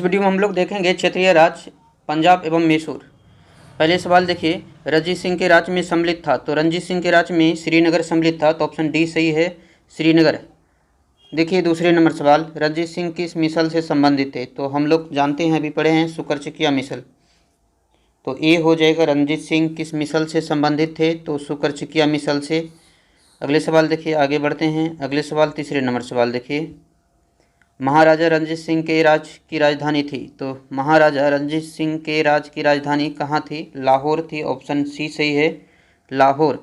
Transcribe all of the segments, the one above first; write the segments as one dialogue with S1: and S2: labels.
S1: Video में हम लोग देखेंगे क्षेत्रीय राज्य पंजाब एवं मैसूर। पहले सवाल देखिए, रणजीत सिंह के राज्य में सम्मिलित था, तो रणजीत सिंह के राज्य में श्रीनगर सम्मिलित था, तो ऑप्शन डी सही है, श्रीनगर। देखिए दूसरे नंबर सवाल, रणजीत सिंह किस मिसल से संबंधित थे, तो हम लोग जानते हैं, अभी पढ़े हैं, शुक्रचकिया मिसल, तो ए हो जाएगा। रणजीत सिंह किस मिसल से संबंधित थे, तो शुक्रचकिया मिसल से। अगले सवाल देखिए, आगे बढ़ते हैं। अगले सवाल तीसरे नंबर सवाल देखिए, महाराजा रणजीत सिंह के राज्य की राजधानी थी, तो महाराजा रणजीत सिंह के राज्य की राजधानी कहाँ थी, लाहौर थी, ऑप्शन सी सही है, लाहौर।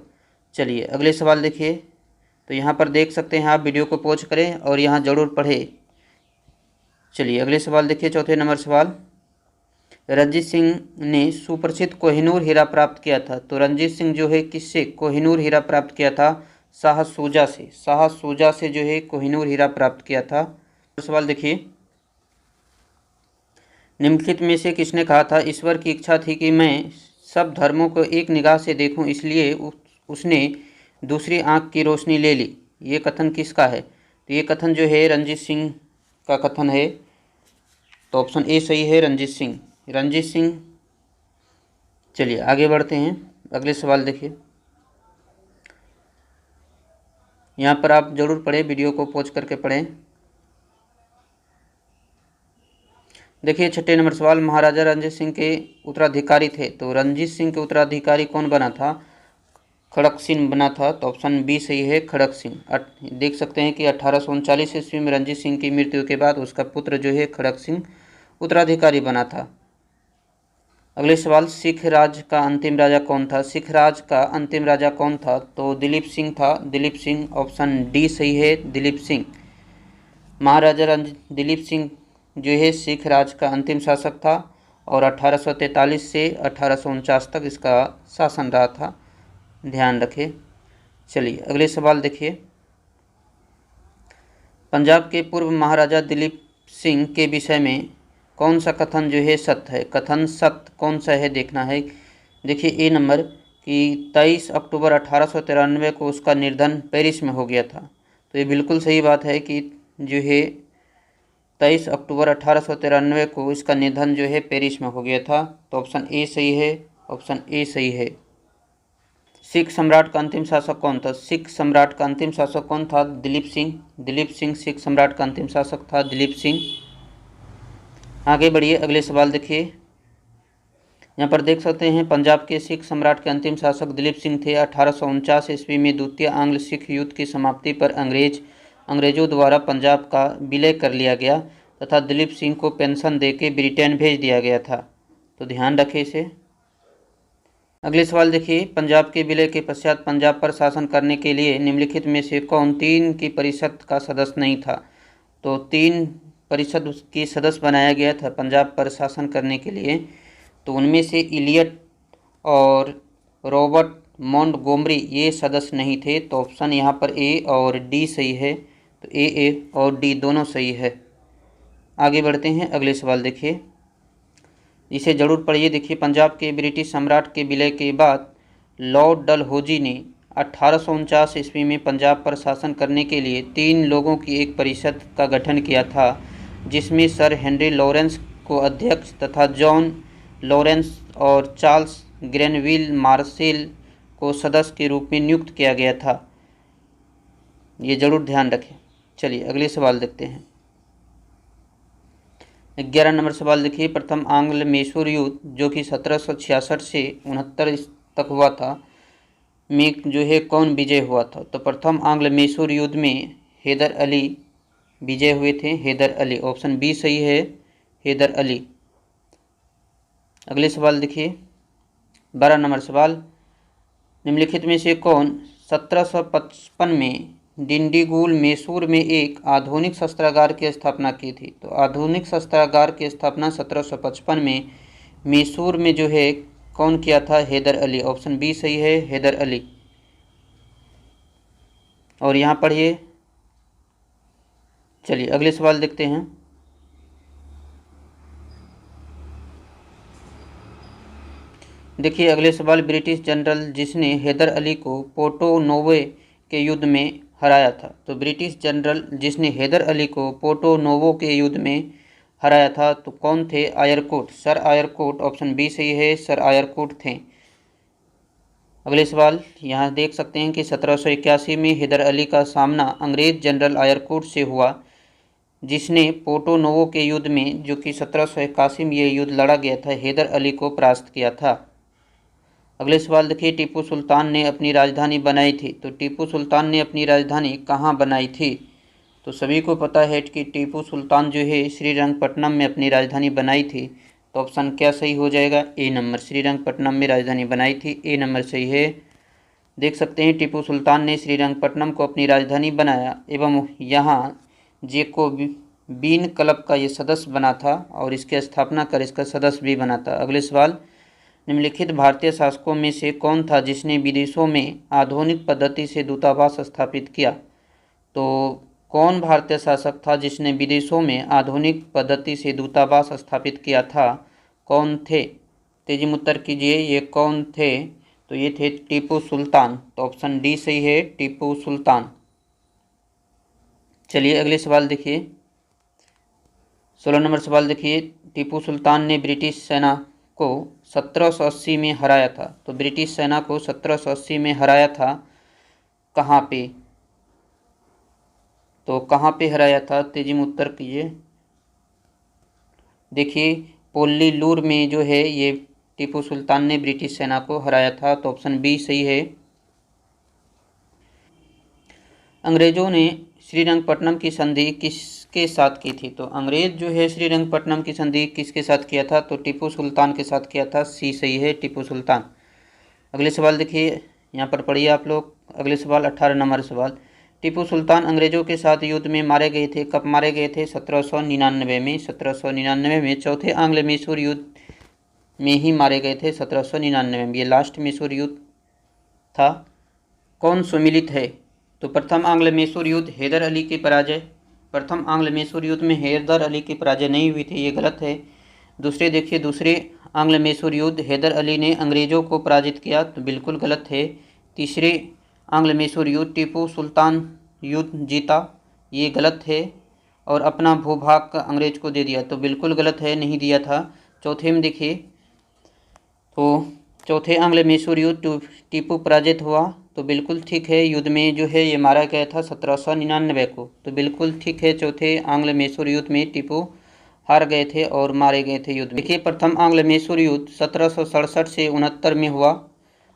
S1: चलिए अगले सवाल देखिए, तो यहाँ पर देख सकते हैं आप, वीडियो को पॉज करें और यहाँ ज़रूर पढ़ें। चलिए अगले सवाल देखिए, चौथे नंबर सवाल, रणजीत सिंह ने सुप्रसिद्ध कोहिनूर हीरा प्राप्त किया था, तो रणजीत सिंह जो है किससे कोहिनूर हीरा प्राप्त किया था, शाह शुजा से, शाह शुजा से जो है कोहिनूर हीरा प्राप्त किया था। सवाल देखिए, निम्नलिखित में से किसने कहा था, ईश्वर की इच्छा थी कि मैं सब धर्मों को एक निगाह से देखूं, इसलिए उसने दूसरी आंख की रोशनी ले ली। ये कथन किसका है, तो ये कथन जो है रणजीत सिंह का कथन है, तो ऑप्शन ए सही है, रणजीत सिंह, रणजीत सिंह। चलिए आगे बढ़ते हैं। अगले सवाल देखिए, यहाँ पर आप जरूर पढ़ें, वीडियो को पॉज करके पढ़ें। देखिए छठे नंबर सवाल, महाराजा रणजीत सिंह के उत्तराधिकारी थे, तो रणजीत सिंह के उत्तराधिकारी कौन बना था, खड़क सिंह बना था, तो ऑप्शन बी सही है, खड़क सिंह। देख सकते हैं कि 1839 ईस्वी में रणजीत सिंह की मृत्यु के बाद उसका पुत्र जो है खड़क सिंह उत्तराधिकारी बना था। अगले सवाल, सिख राज का अंतिम राजा कौन था, सिख राज का अंतिम राजा कौन था, तो दिलीप सिंह था, दिलीप सिंह, ऑप्शन डी सही है, दिलीप सिंह। महाराजा दिलीप सिंह जो है सिख राज का अंतिम शासक था और 1843 से 1849 तक इसका शासन रहा था, ध्यान रखें। चलिए अगले सवाल देखिए, पंजाब के पूर्व महाराजा दिलीप सिंह के विषय में कौन सा कथन जो है सत्य है, कथन सत्य कौन सा है देखना है। देखिए ए नंबर कि 23 अक्टूबर 1893 को उसका निर्धन पेरिस में हो गया था, तो ये बिल्कुल सही बात है कि जो है 23 अक्टूबर 1893 को इसका निधन जो है पेरिस में हो गया था, तो ऑप्शन ए सही है, ऑप्शन ए सही है। सिख सम्राट का अंतिम शासक कौन था, सिख सम्राट का अंतिम शासक कौन था, दिलीप सिंह, दिलीप सिंह सिख सम्राट का अंतिम शासक था, दिलीप सिंह। आगे बढ़िए, अगले सवाल देखिए, यहाँ पर देख सकते हैं, पंजाब के सिख सम्राट के अंतिम शासक दिलीप सिंह थे। 1849 ईस्वी में द्वितीय आंग्ल सिख युद्ध की समाप्ति पर अंग्रेजों द्वारा पंजाब का विलय कर लिया गया तथा दिलीप सिंह को पेंशन देके ब्रिटेन भेज दिया गया था, तो ध्यान रखें इसे। अगले सवाल देखिए, पंजाब के विलय के पश्चात पंजाब पर शासन करने के लिए निम्नलिखित में से कौन 3 की परिषद का सदस्य नहीं था, तो 3 परिषद की सदस्य बनाया गया था पंजाब पर शासन करने के लिए, तो उनमें से इलियट और रॉबर्ट मॉन्टगोमरी ये सदस्य नहीं थे, तो ऑप्शन यहाँ पर ए और डी सही है, तो ए और डी दोनों सही है। आगे बढ़ते हैं, अगले सवाल देखिए, इसे जरूर पढ़िए। देखिए, पंजाब के ब्रिटिश सम्राट के विलय के बाद लॉर्ड डलहौजी ने 1849 ईस्वी में पंजाब पर शासन करने के लिए 3 लोगों की एक परिषद का गठन किया था, जिसमें सर हेनरी लॉरेंस को अध्यक्ष तथा जॉन लॉरेंस और चार्ल्स ग्रेनविल मार्शल को सदस्य के रूप में नियुक्त किया गया था, ये जरूर ध्यान रखें। चलिए अगले सवाल देखते हैं। 11 नंबर सवाल देखिए, प्रथम आंग्ल मैसूर युद्ध जो कि 1766 से 69 तक हुआ था में जो है कौन विजय हुआ था, तो प्रथम आंग्ल मैसूर युद्ध में हैदर अली विजय हुए थे, हैदर अली, ऑप्शन बी सही है, हैदर अली। अगले सवाल देखिए, 12 नंबर सवाल, निम्नलिखित में से कौन 1755 में डिंडीगुल मैसूर में एक आधुनिक शस्त्रागार की स्थापना की थी, तो आधुनिक शस्त्रागार की स्थापना 1755 में मैसूर में जो है कौन किया था, हैदर अली, ऑप्शन बी सही है, हैदर अली। और यहाँ पढ़िए। चलिए अगले सवाल देखते हैं। देखिए अगले सवाल, ब्रिटिश जनरल जिसने हैदर अली को पोर्टो नोवो के युद्ध में हराया था, तो ब्रिटिश जनरल जिसने हैदर अली को पोर्टो नोवो के युद्ध में हराया था? तो कौन थे? आयरकोट, सर आयरकोट, ऑप्शन बी सही है, सर आयरकोट थे। अगले सवाल यहाँ देख सकते हैं कि 1781 में हैदर अली का सामना अंग्रेज जनरल आयरकोट से हुआ, जिसने पोर्टो नोवो के युद्ध में, जो कि 1781 में ये युद्ध लड़ा गया था, हैदर अली को परास्त किया था। अगले सवाल देखिए, टीपू सुल्तान ने अपनी राजधानी बनाई थी? तो टीपू सुल्तान ने अपनी राजधानी कहाँ बनाई थी? तो सभी को पता है कि टीपू सुल्तान जो है श्रीरंगपट्टनम में अपनी राजधानी बनाई थी। तो ऑप्शन क्या सही हो जाएगा? ए नंबर, श्रीरंगपट्टनम में राजधानी बनाई थी, ए नंबर सही है। देख सकते हैं टीपू सुल्तान ने श्रीरंगपट्टनम को अपनी राजधानी बनाया एवं यहाँ जैकोबिन क्लब का ये सदस्य बना था और इसकी स्थापना कर इसका सदस्य भी बना था। अगले सवाल, निम्नलिखित भारतीय शासकों में से कौन था जिसने विदेशों में आधुनिक पद्धति से दूतावास स्थापित किया? तो कौन भारतीय शासक था जिसने विदेशों में आधुनिक पद्धति से दूतावास स्थापित किया था? कौन थे? तेजी में उत्तर कीजिए, ये कौन थे? तो ये थे टीपू सुल्तान। तो ऑप्शन डी सही है, टीपू सुल्तान। चलिए अगले सवाल देखिए, 16 नंबर सवाल देखिए, टीपू सुल्तान ने ब्रिटिश सेना को 1780 में हराया था? तो ब्रिटिश सेना को 1780 में हराया था कहाँ पे? तो कहाँ पे हराया था? तेजी में उत्तर कीजिए। देखिए पोल्लीलूर में जो है ये टीपू सुल्तान ने ब्रिटिश सेना को हराया था। तो ऑप्शन बी सही है। अंग्रेजों ने श्रीरंगपट्टनम की संधि किसके साथ की थी? तो अंग्रेज जो है श्रीरंगपट्टनम की संधि किसके साथ किया था? तो टीपू सुल्तान के साथ किया था, सी सही है, टीपू सुल्तान। अगले सवाल देखिए, यहाँ पर पढ़िए आप लोग। अगले सवाल 18 नंबर सवाल, टीपू सुल्तान अंग्रेजों के साथ युद्ध में मारे गए थे? कब मारे गए थे? 1799 में। 1799 में चौथे आंग्ल मैसूर युद्ध में ही मारे गए थे, 1799 में। ये लास्ट मैसूर युद्ध था। कौन सुमिलित है? तो प्रथम आंग्ल मैसूर युद्ध हैदर अली की पराजय, प्रथम आंग्ल मैसूर युद्ध में हैदर अली की पराजय नहीं हुई थी, ये गलत है। दूसरे देखिए, दूसरे आंग्ल मैसूर युद्ध हैदर अली ने अंग्रेज़ों को पराजित किया, तो बिल्कुल गलत है। तीसरे आंग्ल मैसूर युद्ध टीपू सुल्तान युद्ध जीता, ये गलत है। और अपना भूभाग अंग्रेज को दे दिया, तो बिल्कुल गलत है, नहीं दिया था। चौथे में देखिए, तो चौथे आंग्ल मैसूर युद्ध टीपू पराजित हुआ, तो बिल्कुल ठीक है। युद्ध में जो है ये मारा गया था 1799 को, तो बिल्कुल ठीक है। चौथे आंग्ल मैसूर युद्ध में टीपू हार गए थे और मारे गए थे युद्ध में। देखिए प्रथम आंग्ल मैसूर युद्ध 1767 से 69 में हुआ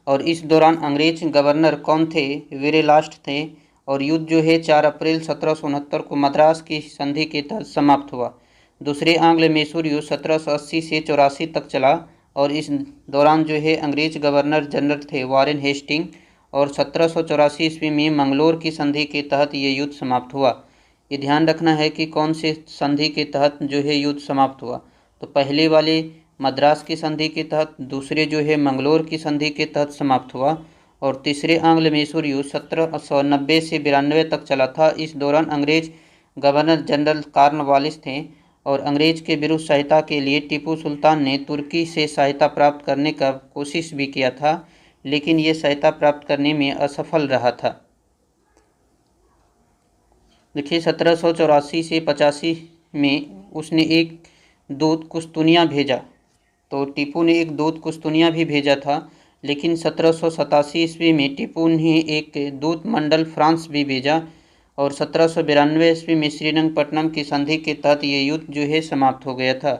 S1: और इस दौरान अंग्रेज गवर्नर कौन थे? वीरेलास्ट थे। और युद्ध जो है 4 अप्रैल 1769 को मद्रास की संधि के तहत समाप्त हुआ। दूसरे आंग्ल मैसूर युद्ध 1780 से 84 तक चला और इस दौरान जो है अंग्रेज गवर्नर जनरल थे वारेन हेस्टिंग, और 1784 ईस्वी में मंगलोर की संधि के तहत ये युद्ध समाप्त हुआ। ये ध्यान रखना है कि कौन से संधि के तहत जो है युद्ध समाप्त हुआ। तो पहले वाले मद्रास की संधि के तहत, दूसरे जो है मंगलोर की संधि के तहत समाप्त हुआ, और तीसरे आंग्ल मैसूर युद्ध 1790 से 92 तक चला था। इस दौरान अंग्रेज गवर्नर जनरल कॉर्नवालिस थे और अंग्रेज के विरुद्ध सहायता के लिए टीपू सुल्तान ने तुर्की से सहायता प्राप्त करने का कोशिश भी किया था, लेकिन ये सहायता प्राप्त करने में असफल रहा था। देखिए 1784 से 85 में उसने एक दूत कुस्तुनिया भेजा, तो टीपू ने एक दूत कुस्तुनिया भी भेजा था, लेकिन 1787 ईस्वी में टीपू ने एक दूत मंडल फ्रांस भी भेजा और 1792 ईस्वी में श्रीरंगपट्टनम की संधि के तहत ये युद्ध जो है समाप्त हो गया था।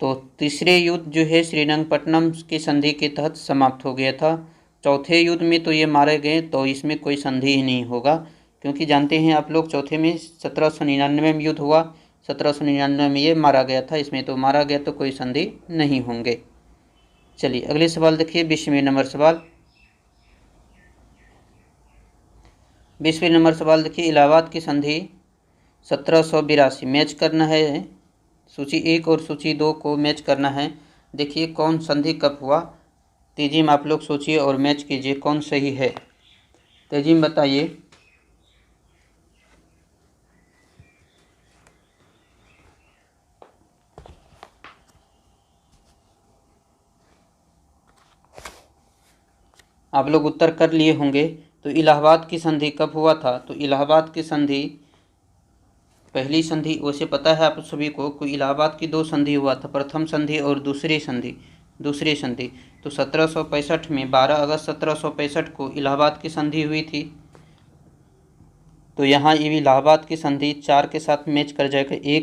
S1: तो तीसरे युद्ध जो है श्रीरंगपट्टनम की संधि के तहत समाप्त हो गया था। चौथे युद्ध में तो ये मारे गए, तो इसमें कोई संधि ही नहीं होगा, क्योंकि जानते हैं आप लोग चौथे में 1799 में युद्ध हुआ, 1799 में ये मारा गया था, इसमें तो मारा गया तो कोई संधि नहीं होंगे। चलिए अगले सवाल देखिए, 20वें नंबर सवाल। 20वें नंबर सवाल देखिए, इलाहाबाद की संधि 1782 मैच करना है, सूची 1 और सूची 2 को मैच करना है। देखिए कौन संधि कब हुआ, तेजी में आप लोग सोचिए और मैच कीजिए कौन सही है, तेजी में बताइए। आप लोग उत्तर कर लिए होंगे। तो इलाहाबाद की संधि कब हुआ था? तो इलाहाबाद की संधि पहली संधि वैसे पता है आप सभी को कि इलाहाबाद की 2 संधि हुआ था, प्रथम संधि और दूसरी संधि। तो 1765 में 12 अगस्त 1765 को इलाहाबाद की संधि हुई थी। तो यहाँ ये इलाहाबाद की संधि 4 के साथ मैच कर जाएगा, ए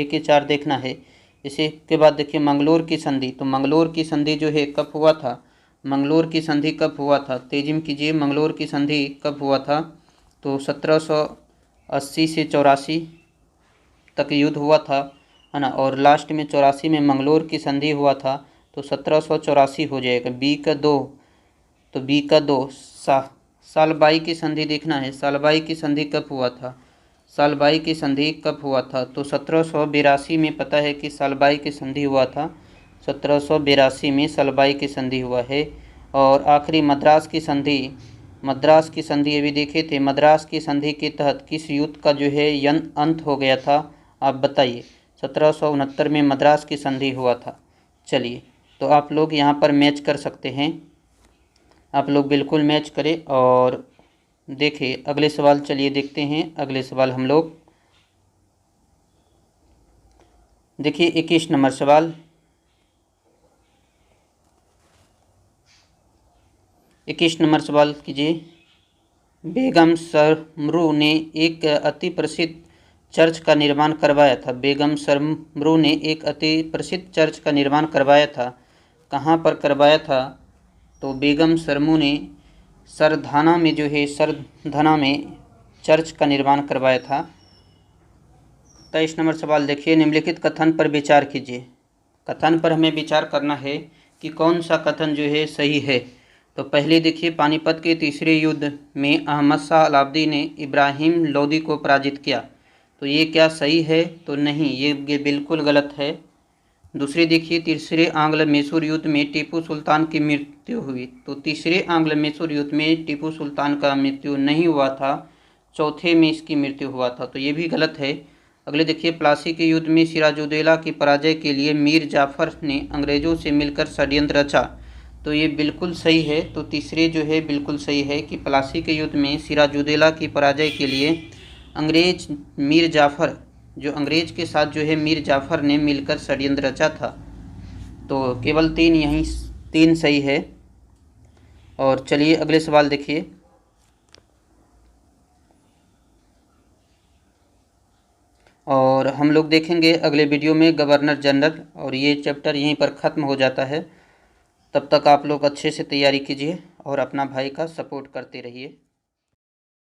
S1: के 4 देखना है। इसी के बाद देखिए मंगलोर की संधि। तो मंगलोर की संधि जो है कब हुआ था, मंगलोर की संधि कब हुआ था, तेजी में कीजिए, मंगलोर की संधि कब हुआ था। तो 1780 से 84 तक युद्ध हुआ था, है ना, और लास्ट में 84 में मंगलोर की संधि हुआ था। तो 1784 हो जाएगा, बी का 2। तो बी का 2 सालबाई की संधि देखना है, सालबाई की संधि कब हुआ था, सालबाई की संधि कब हुआ था। तो 1782 में पता है कि सालबाई की संधि हुआ था, 1782 में सालबाई की संधि हुआ है। और आखिरी मद्रास की संधि अभी देखे थे, मद्रास की संधि के तहत किस युद्ध का जो है अंत हो गया था, आप बताइए। 1769 में मद्रास की संधि हुआ था। चलिए, तो आप लोग यहाँ पर मैच कर सकते हैं, आप लोग बिल्कुल मैच करें। और देखिए अगले सवाल, चलिए देखते हैं अगले सवाल हम लोग। देखिए 21 नंबर सवाल, 21 नंबर सवाल कीजिए। बेगम सरमरू ने एक अति प्रसिद्ध चर्च का निर्माण करवाया था, बेगम सरमरू ने एक अति प्रसिद्ध चर्च का निर्माण करवाया था, कहाँ पर करवाया था। तो बेगम सरमू ने सरधाना में जो है, सरधाना में चर्च का निर्माण करवाया था। 23 नंबर सवाल देखिए, निम्नलिखित कथन पर विचार कीजिए। कथन पर हमें विचार करना है कि कौन सा कथन जो है सही है। तो पहले देखिए, पानीपत के तीसरे युद्ध में अहमद शाह अलाउद्दीन ने इब्राहिम लोदी को पराजित किया। तो ये क्या सही है, तो नहीं, ये बिल्कुल गलत है। दूसरी देखिए, तीसरे आंग्ल मैसूर युद्ध में टीपू सुल्तान की मृत्यु हुई। तो तीसरे आंग्ल मैसूर युद्ध में टीपू सुल्तान का मृत्यु नहीं हुआ था, चौथे में इसकी मृत्यु हुआ था, तो ये भी गलत है। अगले देखिए, प्लासी के युद्ध में सिराजुद्दौला की पराजय के लिए मीर जाफ़र ने अंग्रेज़ों से मिलकर षड्यंत्र रचा। तो ये बिल्कुल सही है। तो तीसरे जो है बिल्कुल सही है कि प्लासी के युद्ध में सिराजुद्दौला की पराजय के लिए अंग्रेज मीर जाफ़र, जो अंग्रेज के साथ जो है मीर जाफ़र ने मिलकर षड्यंत्र रचा था। तो केवल 3 सही है। और चलिए अगले सवाल देखिए। और हम लोग देखेंगे अगले वीडियो में गवर्नर जनरल, और ये चैप्टर यहीं पर ख़त्म हो जाता है। तब तक आप लोग अच्छे से तैयारी कीजिए और अपना भाई का सपोर्ट करते रहिए।